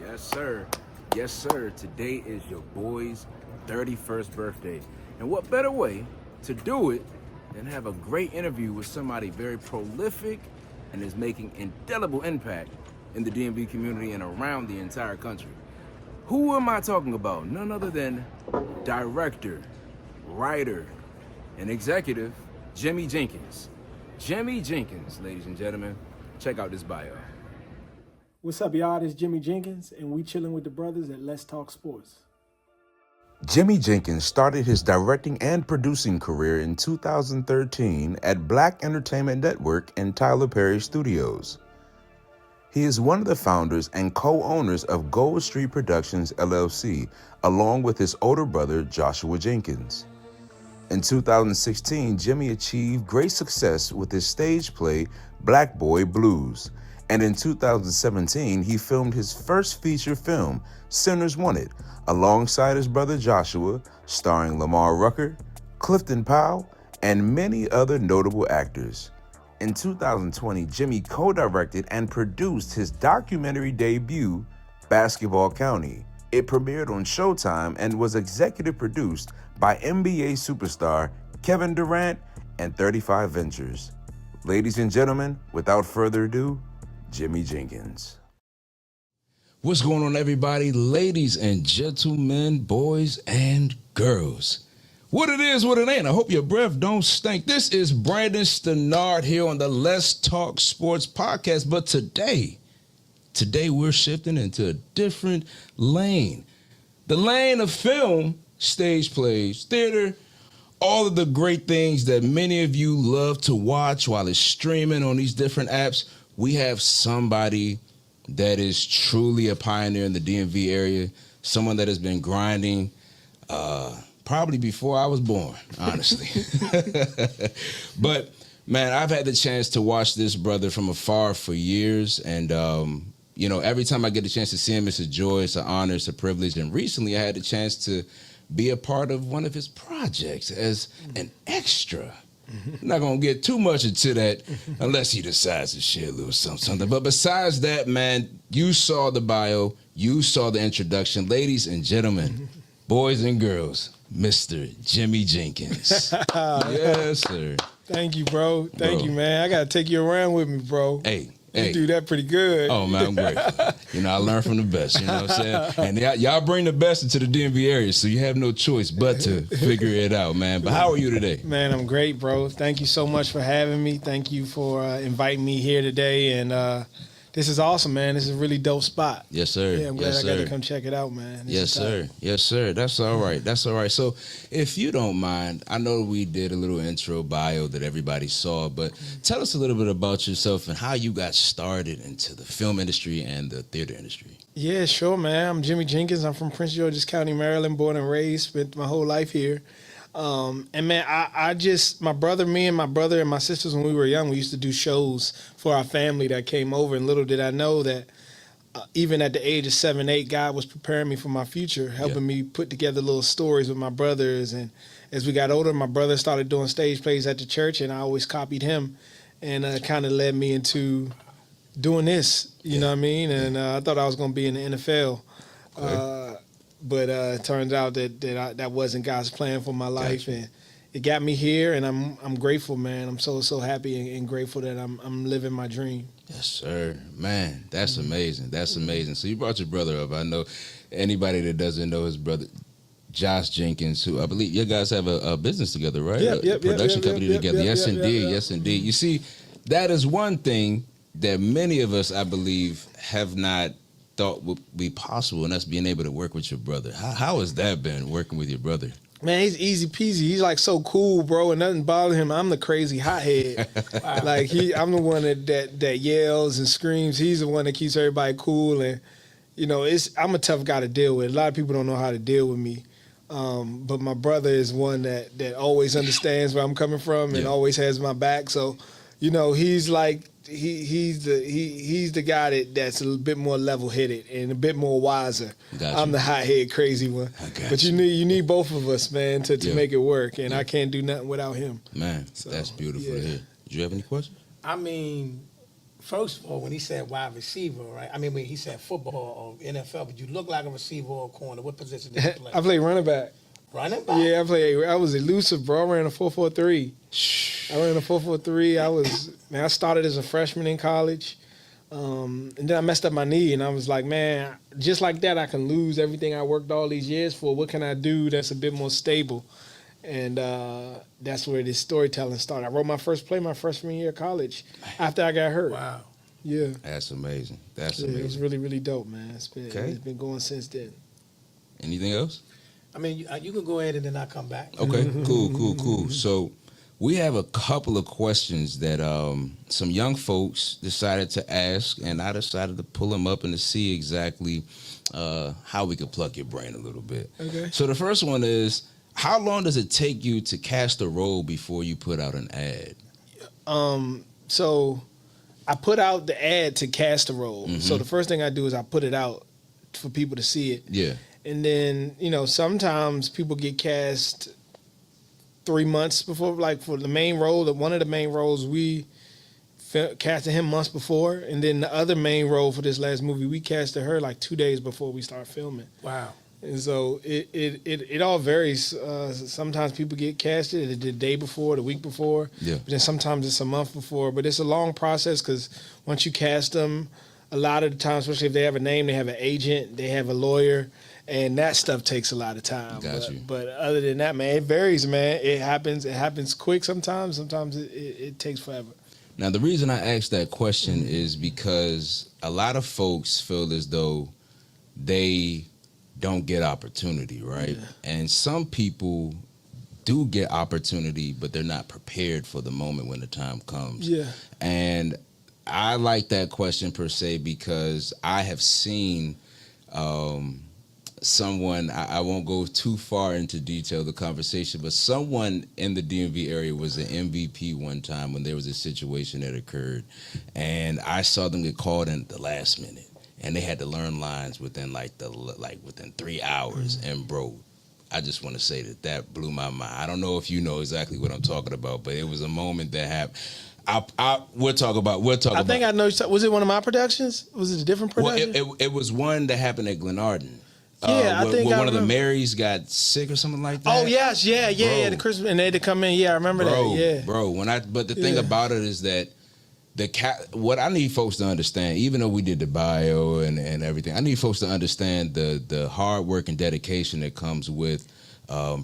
Yes, sir. Yes, sir. Today is your boy's 31st birthday. And what better way to do it than have a great interview with somebody very prolific and is making indelible impact in the DMV community and around the entire country. Who am I talking about? None other than director, writer, and executive Jimmy Jenkins. Jimmy Jenkins, ladies and gentlemen. Check out this bio. What's up, y'all? This is Jimmy Jenkins, and we chilling with the brothers at Letz Talk Sportz. Jimmy Jenkins started his directing and producing career in 2013 at Black Entertainment Network and Tyler Perry Studios. He is one of the founders and co-owners of Gold Street Productions, LLC, along with his older brother, Joshua Jenkins. In 2016, Jimmy achieved great success with his stage play, Black Boy Blues. And in 2017, he filmed his first feature film, Sinners Wanted, alongside his brother Joshua, starring Lamar Rucker, Clifton Powell, and many other notable actors. In 2020, Jimmy co-directed and produced his documentary debut, Basketball County. It premiered on Showtime and was executive produced by NBA superstar Kevin Durant and 35 Ventures. Ladies and gentlemen, without further ado, Jimmy Jenkins. What's going on, everybody? Ladies and gentlemen, boys and girls. What it is, what it ain't. I hope your breath don't stink. This is Brandon Stanard here on the Letz Talk Sportz Podcast. But today we're shifting into a different lane. The lane of film, stage plays, theater, all of the great things that many of you love to watch while it's streaming on these different apps. We have somebody that is truly a pioneer in the DMV area, someone that has been grinding probably before I was born, honestly. But, man, I've had the chance to watch this brother from afar for years. And, every time I get a chance to see him, it's a joy, it's an honor, it's a privilege. And recently I had the chance to be a part of one of his projects as an extra. I'm not going to get too much into that unless he decides to share a little something. But besides that, man, you saw the bio, you saw the introduction. Ladies and gentlemen, boys and girls, Mr. Jimmy Jenkins. Yes, sir. Thank you, bro. Thank you, man. I got to take you around with me, bro. Hey. You do that pretty good. Oh, man, I'm grateful. I learn from the best, you know what I'm saying? And y'all bring the best into the DMV area, so you have no choice but to figure it out, man. But how are you today? Man, I'm great, bro. Thank you so much for having me. Thank you for inviting me here today. And this is awesome, man. This is a really dope spot. Yes, sir. Yeah, I'm glad I got to come check it out, man. Yes, sir. Yes, sir. That's all right. That's all right. So if you don't mind, I know we did a little intro bio that everybody saw, but tell us a little bit about yourself and how you got started into the film industry and the theater industry. Yeah, sure, man. I'm Jimmy Jenkins. I'm from Prince George's County, Maryland, born and raised, spent my whole life here. And man, me and my brother and my sisters, when we were young, we used to do shows for our family that came over. And little did I know that even at the age of 7, 8, God was preparing me for my future, helping me put together little stories with my brothers. And as we got older, my brother started doing stage plays at the church, and I always copied him, and kind of led me into doing this, you know what I mean? And I thought I was going to be in the NFL. But it turns out that wasn't God's plan for my life, and it got me here. And I'm grateful, man. I'm so happy and grateful that I'm living my dream. Yes, sir, man. That's amazing. That's amazing. So you brought your brother up. I know anybody that doesn't know his brother, Josh Jenkins, who I believe you guys have a business together, right? A production company together. Yes, indeed. Yes, indeed. You see, that is one thing that many of us, I believe, have not thought would be possible, and that's being able to work with your brother. How has that been, working with your brother? Man, he's easy peasy. He's like so cool, bro, and nothing bothers him. I'm the crazy hothead. Like I'm the one that yells and screams. He's the one that keeps everybody cool, and I'm a tough guy to deal with. A lot of people don't know how to deal with me, but my brother is one that always understands where I'm coming from and always has my back. So, he's like. He's the guy that's a little bit more level-headed and a bit more wiser. I'm the hot-head crazy one. But you need both of us, man, to make it work, and I can't do nothing without him. Man, so, that's beautiful to hear. Did you have any questions? I mean, First of all, when he said wide receiver, right? I mean, when he said football or NFL, but you look like a receiver or a corner. What position did you play? I played running back. Running back? Yeah, I was elusive, bro. I ran a 4.43. I ran a 4.43. I started as a freshman in college. And then I messed up my knee, and I was like, man, just like that, I can lose everything I worked all these years for. What can I do that's a bit more stable? And that's where this storytelling started. I wrote my first play my freshman year of college after I got hurt. Wow. Yeah. That's amazing. That's Yeah, amazing. it was really, really dope, man. It's Okay. been going since then. Anything else? I mean, you can go ahead and then I'll come back. Okay, cool. So we have a couple of questions that some young folks decided to ask, and I decided to pull them up and to see exactly how we could pluck your brain a little bit. Okay. So the first one is, how long does it take you to cast a role before you put out an ad? So I put out the ad to cast a role. Mm-hmm. So the first thing I do is I put it out for people to see it. Yeah. And then, sometimes people get cast 3 months before, like for the main role. One of the main roles, we casted him months before. And then the other main role for this last movie, we casted her like 2 days before we start filming. Wow. And so it all varies. Sometimes people get casted the day before, the week before. Yeah. But then sometimes it's a month before. But it's a long process because once you cast them, a lot of the time, especially if they have a name, they have an agent, they have a lawyer, and that stuff takes a lot of time. Got you. But other than that, man, it varies, man. It happens quick sometimes. Sometimes it takes forever. Now, the reason I asked that question is because a lot of folks feel as though they don't get opportunity, right? Yeah. And some people do get opportunity, but they're not prepared for the moment when the time comes. Yeah. And I like that question per se because I have seen someone, I won't go too far into detail of the conversation, but someone in the DMV area was an MVP one time when there was a situation that occurred, and I saw them get called in at the last minute, and they had to learn lines within within 3 hours. And bro, I just want to say that blew my mind. I don't know if you know exactly what I'm talking about, but it was a moment that happened. We'll talk about. I think I know. Was it one of my productions? Was it a different production? Well, it was one that happened at Glenarden. Yeah, I think when I one of the remember. Marys got sick or something like that. Oh yes, yeah. Bro. The Christmas, and they had to come in. Yeah, I remember that. Yeah, Bro. But the thing Yeah. about it is that what I need folks to understand, even though we did the bio and everything, I need folks to understand the hard work and dedication that comes with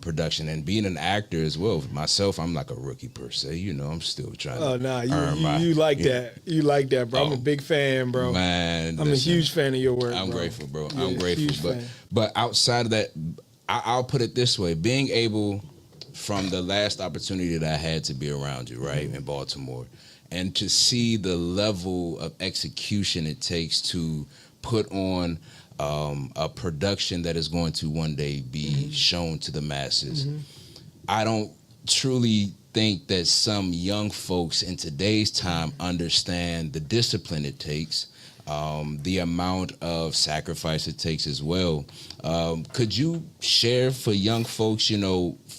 production and being an actor as well. Myself, I'm like a rookie per se. I'm still trying. Oh no, earn you like that. You like that, bro. I'm a big fan, bro. Man, I'm a huge fan of your work. I'm bro. grateful, bro. Yeah, I'm grateful. huge fan. But outside of that, I'll put it this way: being able, from the last opportunity that I had to be around you, right, in Baltimore, and to see the level of execution it takes to put on a production that is going to one day be shown to the masses. I don't truly think that some young folks in today's time understand the discipline it takes, the amount of sacrifice it takes as well. Could you share for young folks,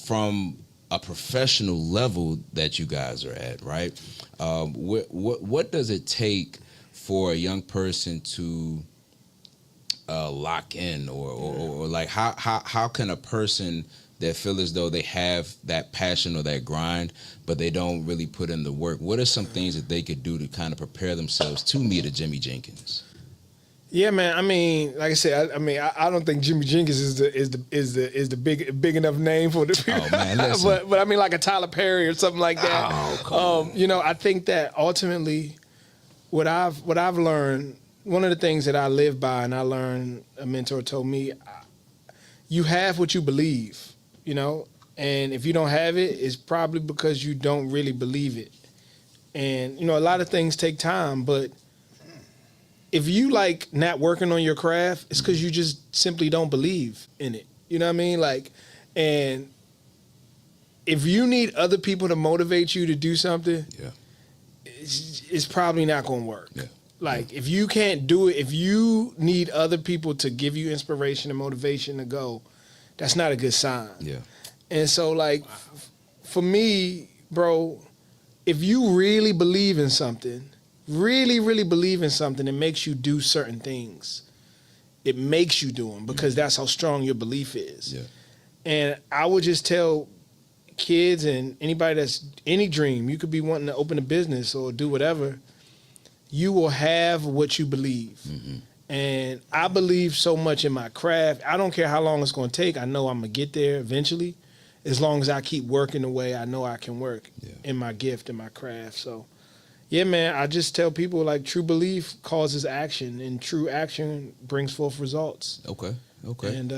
from a professional level that you guys are at, right? What does it take for a young person to lock in, or like how can a person that feel as though they have that passion or that grind, but they don't really put in the work? What are some things that they could do to kind of prepare themselves to meet a Jimmy Jenkins? Yeah, man. I mean, like I said, I don't think Jimmy Jenkins is the big enough name for the people. Oh man, listen. but I mean, like a Tyler Perry or something like that. Oh, come on. I think that ultimately, what I've learned, one of the things that I live by, and I learned, a mentor told me, you have what you believe, and if you don't have it, it's probably because you don't really believe it. And a lot of things take time, but if you like not working on your craft, it's because you just simply don't believe in it. You know what I mean? And if you need other people to motivate you to do something, Yeah. it's probably not going to work. Yeah. If you can't do it, if you need other people to give you inspiration and motivation to go, that's not a good sign. Yeah. And so, for me, bro, if you really believe in something, really, really believe in something, it makes you do certain things. It makes you do them because that's how strong your belief is. Yeah. And I would just tell kids and anybody that's any dream, you could be wanting to open a business or do whatever, you will have what you believe. And I believe so much in my craft. I don't care how long it's going to take. I know I'm going to get there eventually, as long as I keep working the way I know I can work in my gift and my craft. So, yeah, man, I just tell people, like, true belief causes action, and true action brings forth results. Okay. And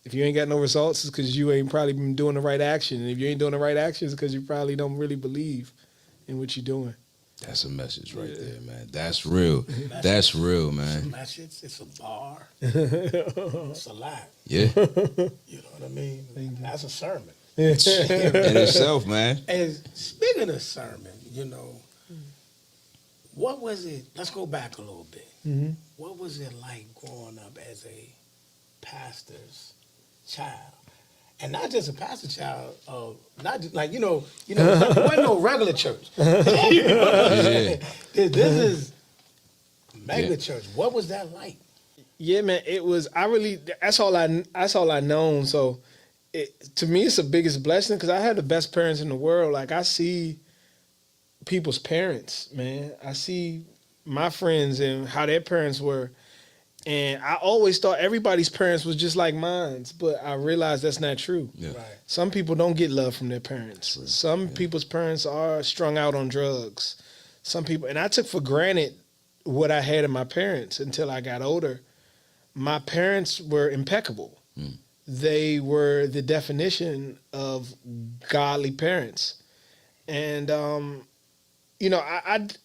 if you ain't got no results, it's because you ain't probably been doing the right action. And if you ain't doing the right action, it's because you probably don't really believe in what you're doing. That's a message right there, man. That's real. That's real, man. It's a message. It's a bar. It's a lot. Yeah. You know what I mean? That's a sermon. In itself, man. And speaking of sermon, you know, what was it? Let's go back a little bit. What was it like growing up as a pastor's child? And not just a pastor's child, not just, like, there wasn't no regular church. You know what I'm saying? This is mega church. What was that like? Yeah, man, it was. That's all I known. So, to me, it's the biggest blessing because I had the best parents in the world. Like, I see people's parents, man. I see my friends and how their parents were. And I always thought everybody's parents was just like mine, but I realized that's not true. Yeah. Right. Some people don't get love from their parents. True. Some people's parents are strung out on drugs. Some people, and I took for granted what I had in my parents until I got older. My parents were impeccable. They were the definition of godly parents. And,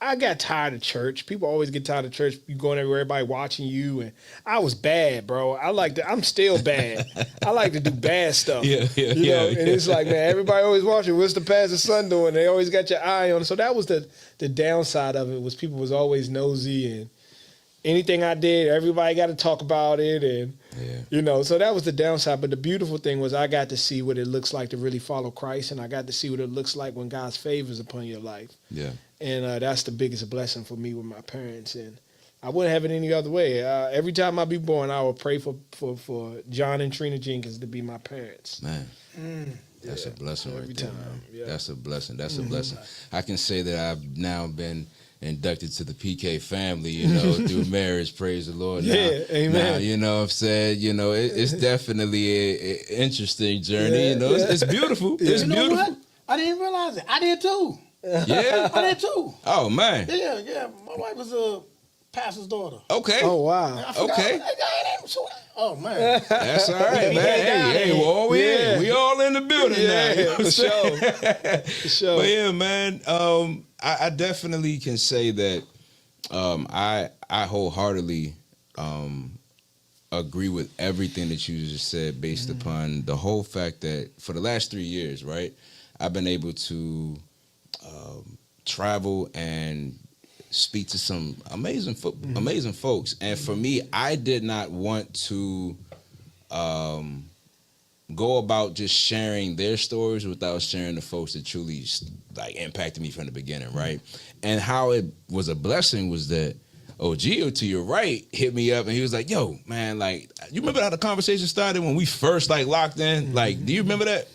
I got tired of church. People always get tired of church. You going everywhere, everybody watching you. And I was bad, bro. I'm still bad. I like to do bad stuff. Yeah. And it's like, man, everybody always watching. What's the pastor's son doing? They always got your eye on it. So that was the downside of it, was people was always nosy, and anything I did, everybody got to talk about it. And, so that was the downside. But the beautiful thing was I got to see what it looks like to really follow Christ, and I got to see what it looks like when God's favor is upon your life. Yeah. And that's the biggest blessing for me with my parents. And I wouldn't have it any other way. Every time I be born, I would pray for John and Trina Jenkins to be my parents. Man. That's a blessing right there, man. Yeah. That's a blessing. That's a blessing. I can say that I've now been inducted to the PK family, through marriage. Praise the Lord. Amen. Now, I've said, it's definitely an interesting journey. It's beautiful. It's beautiful. What? I didn't realize it. I did too. Yeah. I did too. Oh man. Yeah. My wife was a pastor's daughter. Okay. Oh, wow. Okay. Oh man. That's all right, man. Hey, we're all in. We all in the building now. For sure. But yeah, man, I definitely can say that I wholeheartedly agree with everything that you just said, based upon the whole fact that for the last 3 years, right, I've been able to travel and speak to some amazing folks. And for me, I did not want to go about just sharing their stories without sharing the folks that truly impacted me from the beginning, right? And how it was a blessing was that Gio to your right hit me up and he was like, yo, man, you remember how the conversation started when we first locked in? Do you remember that?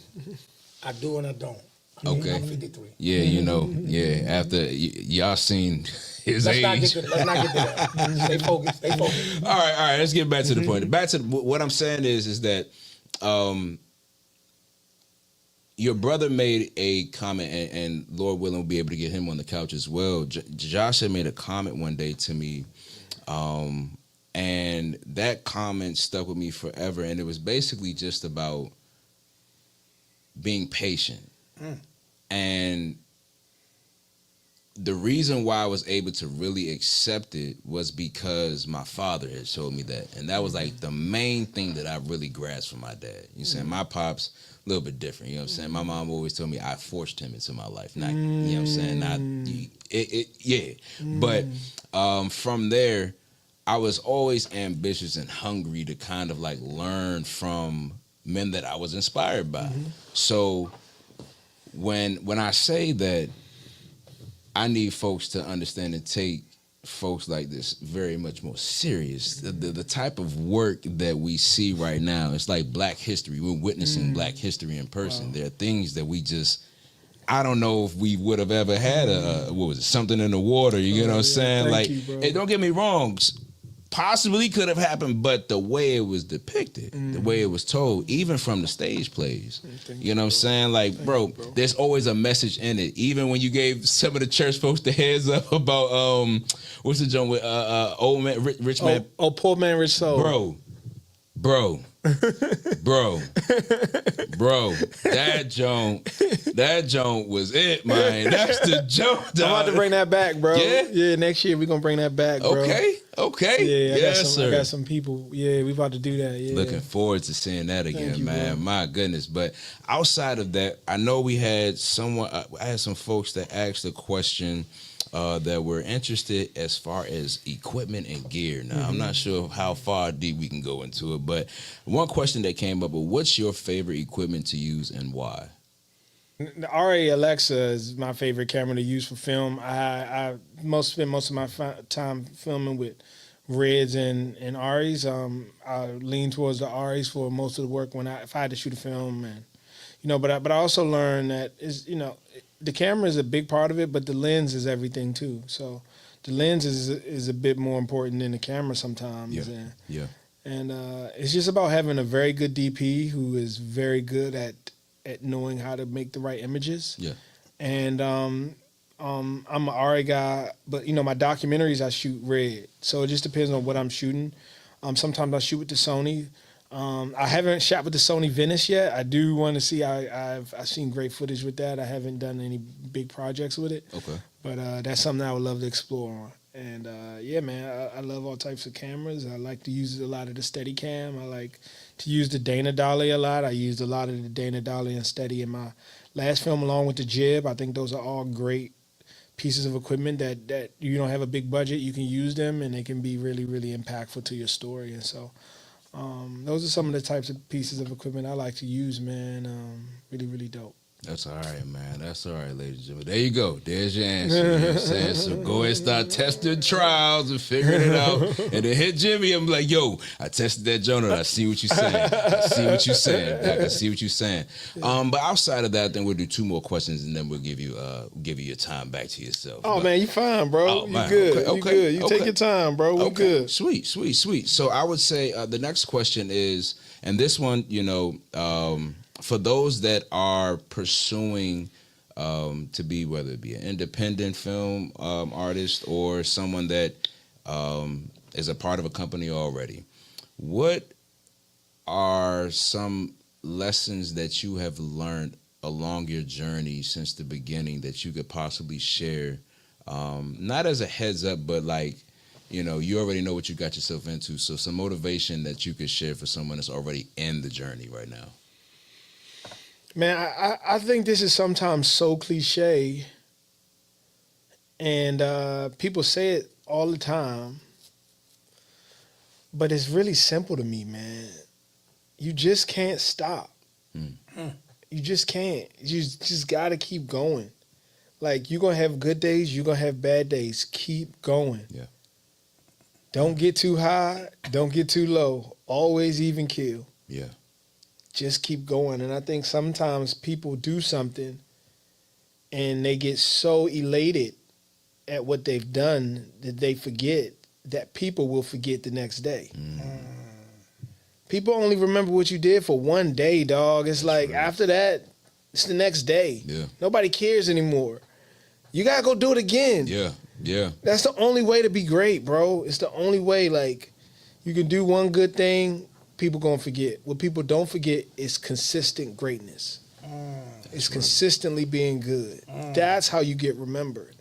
I do and I don't. Okay. I'm 53. Yeah, after y'all seen his age. Let's not get to that. Stay focused. All right, let's get back to the point. Back to what I'm saying is that your brother made a comment, and Lord willing, we'll be able to get him on the couch as well. Josh had made a comment one day to me, and that comment stuck with me forever, and it was basically just about being patient. And the reason why I was able to really accept it was because my father had showed me that. And that was the main thing that I really grasped from my dad. You know what I'm saying? My pop's a little bit different. You know what I'm saying? My mom always told me I forced him into my life. Not, you know what I'm saying? But from there, I was always ambitious and hungry to kind of learn from men that I was inspired by. So when I say that I need folks to understand and take folks like this very much more serious. The type of work that we see right now, it's like Black history. We're witnessing Black history in person. Wow. There are things that we just, I don't know if we would have ever had something in the water, you know what I'm saying? Like, hey, don't get me wrong, possibly could have happened, but the way it was depicted, the way it was told, even from the stage plays, you know what I'm saying? Like, bro, there's always a message in it. Even when you gave some of the church folks the heads up about, what's the joint with old man, rich man? Oh, poor man, rich soul. Bro, that joint was it, man. That's the joint. I'm about to bring that back, bro. Yeah, next year we're gonna bring that back, bro. Okay. Yeah, I got some people. Yeah, we about to do that. Yeah. Looking forward to seeing that again, man. Bro. My goodness. But outside of that, I know we had I had some folks that asked a question that were interested as far as equipment and gear. Now, I'm not sure how far deep we can go into it, but one question that came up was, what's your favorite equipment to use and why? The RA Alexa is my favorite camera to use for film. I spend most of my time filming with Reds and Aries. I lean towards the Aries for most of the work if I had to shoot a film, and but I also learned that the camera is a big part of it, but the lens is everything too. So the lens is a bit more important than the camera sometimes. Yeah. And it's just about having a very good DP who is very good at knowing how to make the right images. Yeah. And I'm an RA guy, but my documentaries I shoot red. So it just depends on what I'm shooting. Sometimes I shoot with the Sony. I haven't shot with the Sony Venice yet. I do want to see. I've seen great footage with that. I haven't done any big projects with it. Okay. But that's something I would love to explore on. And yeah, man, I love all types of cameras. I like to use a lot of the Steadicam. I like to use the Dana Dolly a lot. I used a lot of the Dana Dolly and Steady in my last film, along with the Jib. I think those are all great pieces of equipment that you don't have a big budget. You can use them, and they can be really, really impactful to your story. And so those are some of the types of pieces of equipment I like to use, man. Really, really dope. That's all right, man. That's all right, ladies and gentlemen. There you go. There's your answer. You know what I'm saying? So go ahead and start testing trials and figuring it out. And then hit Jimmy. I'm like, yo, I tested that Jonah. I see what you're saying. I see what you're saying. But outside of that, then we'll do two more questions, and then we'll give you your time back to yourself. Oh, man, you fine, bro. You good. Okay, you good. You take your time, bro. We good. Sweet. So I would say the next question is, and this one, for those that are pursuing to be, whether it be an independent film artist or someone that is a part of a company already, what are some lessons that you have learned along your journey since the beginning that you could possibly share, not as a heads up, but like, you already know what you got yourself into, so some motivation that you could share for someone that's already in the journey right now? Man, I think this is sometimes so cliche, and people say it all the time, but it's really simple to me, man. You just can't stop. You just can't. You just got to keep going. Like, you're going to have good days, you're going to have bad days. Keep going. Yeah. Don't get too high, don't get too low. Always even keel. Yeah. Just keep going. And I think sometimes people do something and they get so elated at what they've done that they forget that people will forget the next day. People only remember what you did for one day, dog. It's like, after that, it's the next day. Yeah. Nobody cares anymore. You got to go do it again. Yeah. That's the only way to be great, bro. It's the only way. Like, you can do one good thing, people gonna forget. What people don't forget is consistent greatness. It's consistently being good. That's how you get remembered.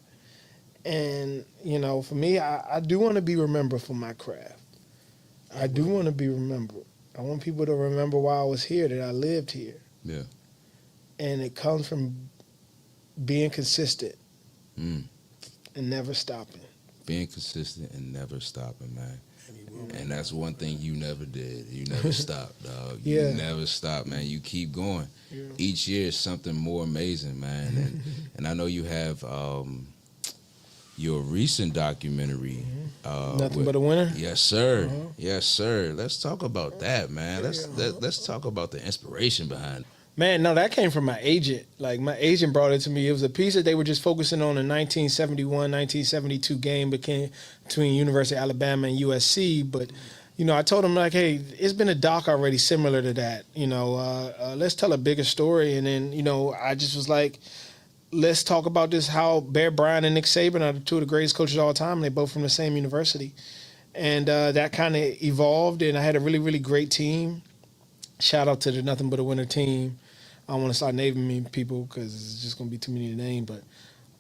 And, for me, I do want to be remembered for my craft. I do want to be remembered. I want people to remember why I was here, that I lived here. Yeah. And it comes from being consistent and never stopping. Being consistent and never stopping, man. And that's one thing you never did. You never stopped, dog. You never stopped, man. You keep going. Yeah. Each year is something more amazing, man. And I know you have your recent documentary. Nothing But a Winner? Yes, sir. Yes, sir. Let's talk about that, man. Let's talk about the inspiration behind it. Man, no, that came from my agent. Like, my agent brought it to me. It was a piece that they were just focusing on a 1971-1972 game between University of Alabama and USC. But, you know, I told him, like, hey, it's been a doc already similar to that. You know, let's tell a bigger story. And then, you know, I just was like, let's talk about this, how Bear Bryant and Nick Saban are two of the greatest coaches of all time. And they're both from the same university. And that kind of evolved, and I had a really, really great team. Shout out to the Nothing But a Winner team. I don't want to start naming people because it's just going to be too many to name, but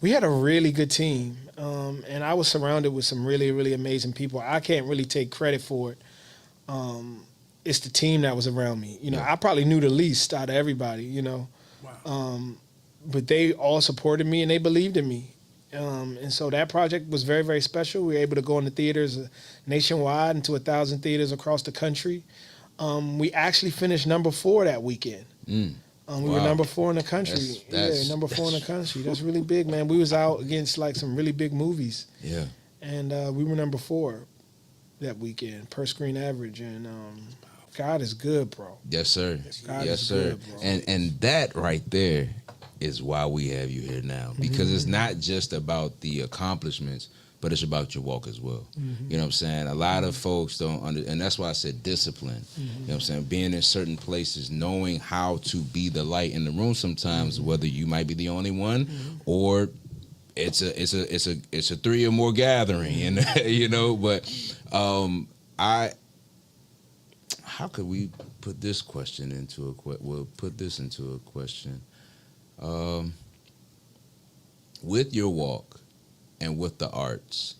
we had a really good team, and I was surrounded with some really, really amazing people. I can't really take credit for it. It's the team that was around me. You know, I probably knew the least out of everybody, you know. Wow. But they all supported me, and they believed in me. And so that project was very, very special. We were able to go into theaters nationwide, into 1,000 theaters across the country. We actually finished number 4 that weekend. We were number 4 in the country. Number 4 in the country. That's really big, man. We was out against like some really big movies. Yeah. And we were number 4 that weekend, per screen average. And God is good, bro. Yes, sir. God yes, is sir. Good, bro. And that right there is why we have you here now. Because it's not just about the accomplishments, but it's about your walk as well. You know what I'm saying? A lot of folks don't and that's why I said discipline. You know what I'm saying? Being in certain places, knowing how to be the light in the room sometimes, whether you might be the only one or it's a 3 or more gathering, and you know, but how could we put this question into a question. With your walk and with the arts,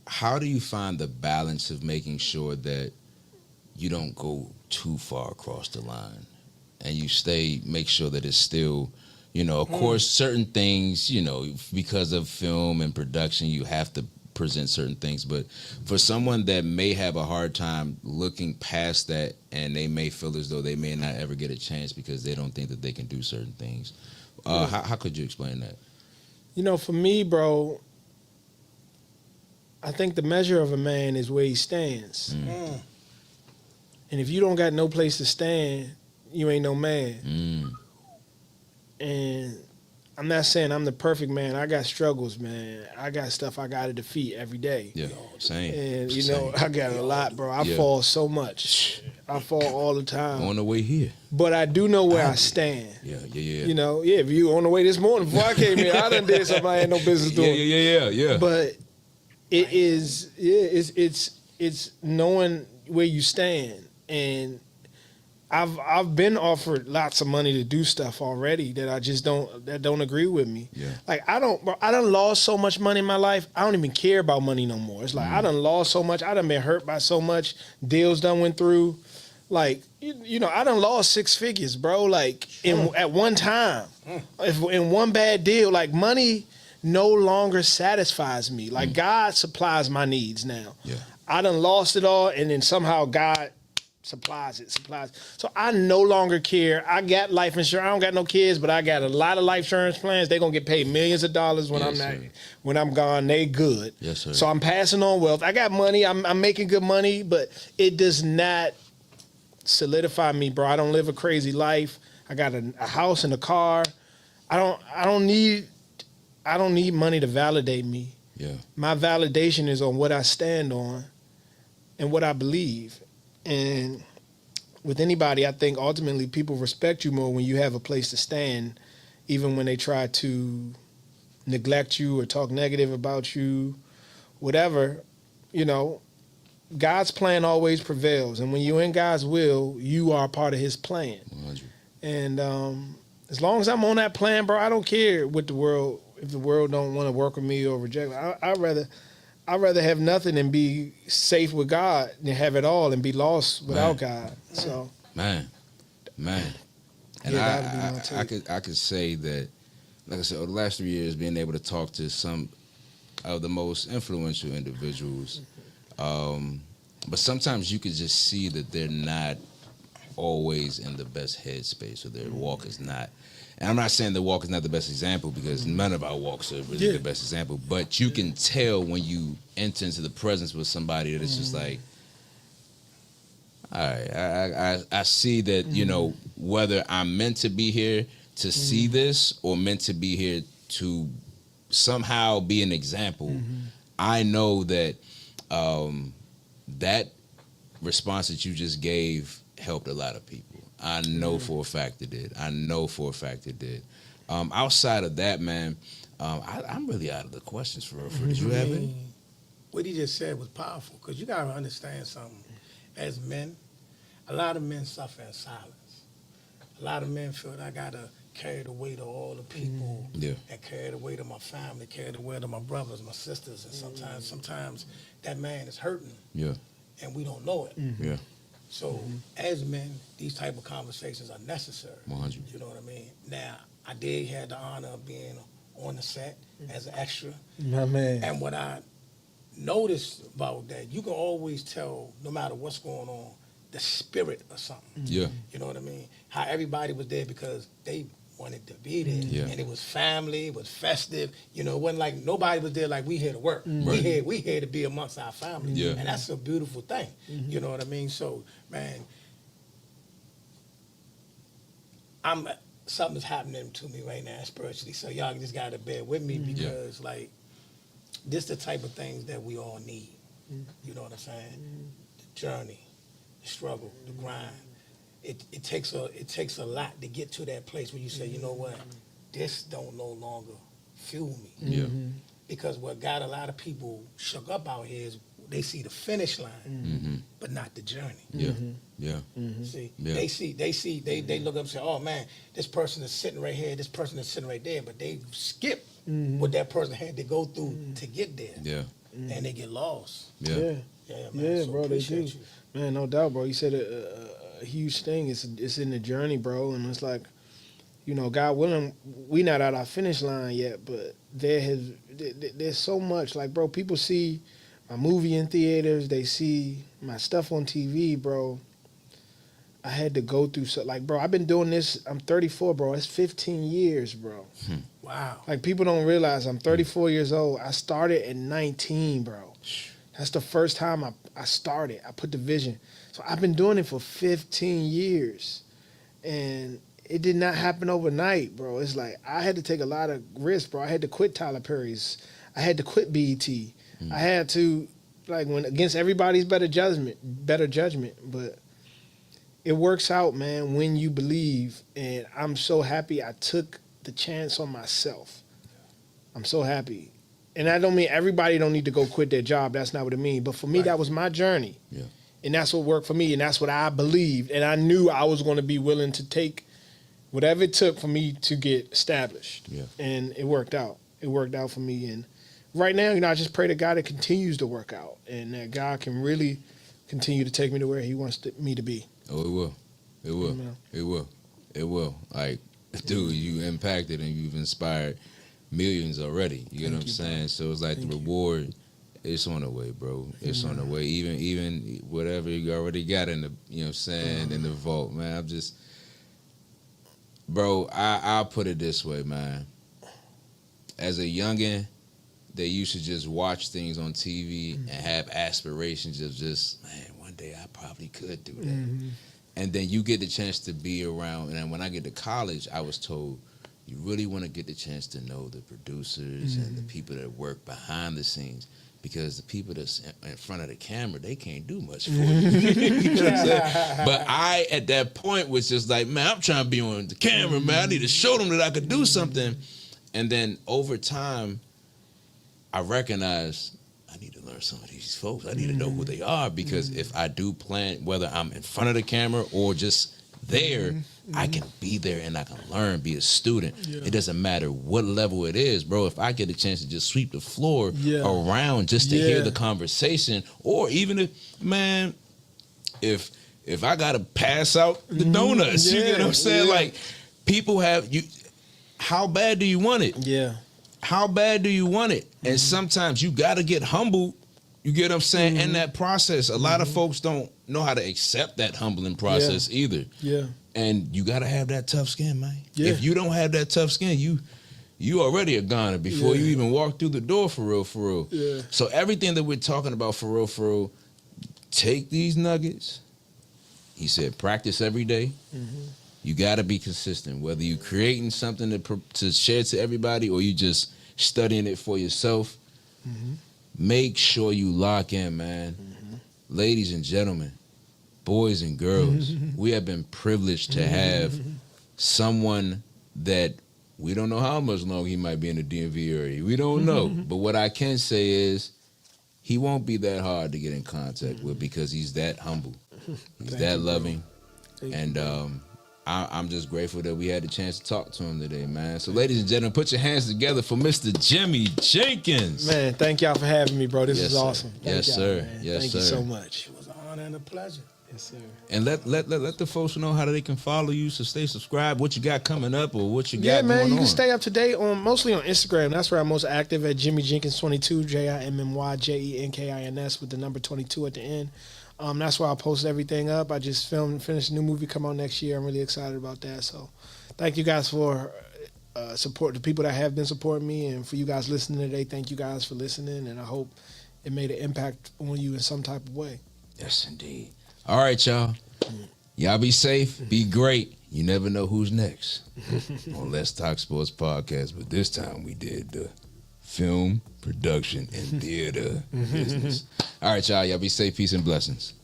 how do you find the balance of making sure that you don't go too far across the line and you make sure that it's still, you know, of course, certain things, you know, because of film and production, you have to present certain things, but for someone that may have a hard time looking past that and they may feel as though they may not ever get a chance because they don't think that they can do certain things, how could you explain that? You know, for me, bro, I think the measure of a man is where he stands. And if you don't got no place to stand, you ain't no man. And I'm not saying I'm the perfect man. I got struggles, man. I got stuff I got to defeat every day. Yeah, same. And, you know, I got a lot, bro. I fall so much. I fall all the time. On the way here. But I do know where I stand. Yeah. You know, if you on the way this morning before I came here, I done did something I had no business doing. Yeah. But it is, it's knowing where you stand. And I've been offered lots of money to do stuff already that don't agree with me. Yeah. Like I done lost so much money in my life. I don't even care about money no more. It's like I done lost so much. I done been hurt by so much. Deals done went through. Like you know, I done lost 6 figures, bro. Like at one time, in one bad deal. Like money no longer satisfies me. Like God supplies my needs now. Yeah. I done lost it all, and then somehow God supplies. So I no longer care. I got life insurance. I don't got no kids, but I got a lot of life insurance plans. They're gonna get paid millions of dollars when when I'm gone. They good. Yes, sir. So I'm passing on wealth. I got money. I'm making good money, but it does not solidify me, bro. I don't live a crazy life. I got a house and a car. I don't need money to validate me. Yeah. My validation is on what I stand on and what I believe. And with anybody, I think ultimately people respect you more when you have a place to stand, even when they try to neglect you or talk negative about you, whatever. You know, God's plan always prevails. And when you're in God's will, you are part of his plan. 100. And as long as I'm on that plan, bro, I don't care what the world, if the world don't want to work with me or reject me. I'd rather have nothing and be safe with God than have it all and be lost without God. So, man, and yeah, I could say that, like I said, over the last 3 years, being able to talk to some of the most influential individuals, but sometimes you could just see that they're not always in the best headspace, or their walk is not. And I'm not saying the walk is not the best example because none of our walks are really the best example. But you can tell when you enter into the presence with somebody that it's just like, all right, I see that, you know, whether I'm meant to be here to see this or meant to be here to somehow be an example, I know that that response that you just gave helped a lot of people. I know for a fact it did. Outside of that, man, I'm really out of the questions for did you have any? What he just said was powerful because you got to understand something. As men, a lot of men suffer in silence. A lot of men feel that I got to carry the weight of all the people and carry the weight of my family, carry the weight of my brothers, my sisters, and sometimes that man is hurting and we don't know it. So as men, these type of conversations are necessary. 100. You know what I mean? Now, I did have the honor of being on the set as an extra. My man. And what I noticed about that, you can always tell, no matter what's going on, the spirit of something. Yeah. You know what I mean? How everybody was there because they wanted to be there. Yeah. And it was family, it was festive. You know, it wasn't like nobody was there like we here to work. Right. We here to be amongst our family. Yeah. And that's a beautiful thing. You know what I mean? So, man, something's happening to me right now spiritually. So y'all just got to bear with me because, like, this the type of things that we all need. You know what I'm saying? The journey, the struggle, the grind. It takes a lot to get to that place where you say, you know what, this don't no longer fuel me. Yeah. Because what got a lot of people shook up out here is they see the finish line, but not the journey. See, they look up and say, oh man, this person is sitting right here, this person is sitting right there, but they skip what that person had to go through to get there. Yeah. And they get lost. Yeah, Man. So bro, they do. appreciate you. Man, no doubt, bro. You said a huge thing. It's in the journey, bro, and it's like, you know, God willing, we not at our finish line yet, but there's so much. Like, bro, people see my movie in theaters, they see my stuff on TV, bro. I had to go through like, bro, I've been doing this. I'm 34, bro. It's 15 years, bro. Wow. Like, people don't realize I'm 34 years old. I started at 19, bro. That's the first time I started. I put the vision. So I've been doing it for 15 years. And it did not happen overnight, bro. It's like I had to take a lot of risks, bro. I had to quit Tyler Perry's. I had to quit BET. I had to, like, when against everybody's better judgment. But it works out, man, when you believe. And I'm so happy I took the chance on myself. I'm so happy. And I don't mean everybody don't need to go quit their job. That's not what it means. But for me, that was my journey. Yeah. And that's what worked for me. And that's what I believed. And I knew I was going to be willing to take whatever it took for me to get established. Yeah. And it worked out. It worked out for me. And right now, you know, I just pray to God it continues to work out. And that God can really continue to take me to where he wants me to be. Oh, it will. It will. Amen. It will. It will. Like, dude, you impacted and you've inspired millions already. You know what I'm saying? Bro. So it's like the reward, it's on the way, bro. It's on the way. Even whatever you already got in the, you know what I'm saying, in the vault, man. I'm just, bro, I'll put it this way, man. As a youngin', they used to just watch things on TV and have aspirations of just, man, one day I probably could do that. And then you get the chance to be around. And when I get to college, I was told, you really want to get the chance to know the producers and the people that work behind the scenes, because the people that's in front of the camera, they can't do much for you. You know what I'm saying? But I, at that point, was just like, man, I'm trying to be on the camera, man. I need to show them that I could do something. And then over time, I recognized I need to learn some of these folks. I need to know who they are, because if I do plan, whether I'm in front of the camera or just there, I can be there and I can learn, be a student. It doesn't matter what level it is, bro. If I get a chance to just sweep the floor around just to hear the conversation, or even if, man, if I gotta pass out the donuts, you get what I'm saying? Like, people have you. How bad do you want it? Yeah. How bad do you want it? And sometimes you gotta get humbled. You get what I'm saying? In that process, a lot of folks don't know how to accept that humbling process either. Yeah. And you got to have that tough skin, man. Yeah. If you don't have that tough skin, you already a goner before you even walk through the door, for real. Yeah. So everything that we're talking about, for real, take these nuggets. He said, practice every day. Mm-hmm. You got to be consistent, whether you're creating something to share to everybody or you just studying it for yourself. Mm-hmm. Make sure you lock in, man. Mm-hmm. Ladies and gentlemen, boys and girls, we have been privileged to have someone that we don't know how much longer he might be in the DMV area. We don't know. But what I can say is he won't be that hard to get in contact with because he's that humble. He's that loving. And I'm just grateful that we had the chance to talk to him today, man. So, ladies and gentlemen, put your hands together for Mr. Jimmy Jenkins. Man, thank y'all for having me, bro. This is sir. awesome. Yes, sir. Man. Yes, thank sir. you so much. It was an honor and a pleasure. Yes, sir. And let the folks know how they can follow you, so stay subscribed. What you got coming up, or what you got Yeah, man, going you on. can stay up to date mostly on Instagram. That's where I'm most active at Jimmy Jenkins 22, JimmyJenkins with the number 22 at the end. That's where I'll post everything up. I just finished a new movie come out next year. I'm really excited about that. So thank you guys for support, the people that have been supporting me, and for you guys listening today. Thank you guys for listening, and I hope it made an impact on you in some type of way. Yes, indeed. All right, y'all. Y'all be safe. Be great. You never know who's next on Letz Talk Sportz Podcast. But this time we did the film, production, and theater business. All right, y'all. Y'all be safe. Peace and blessings.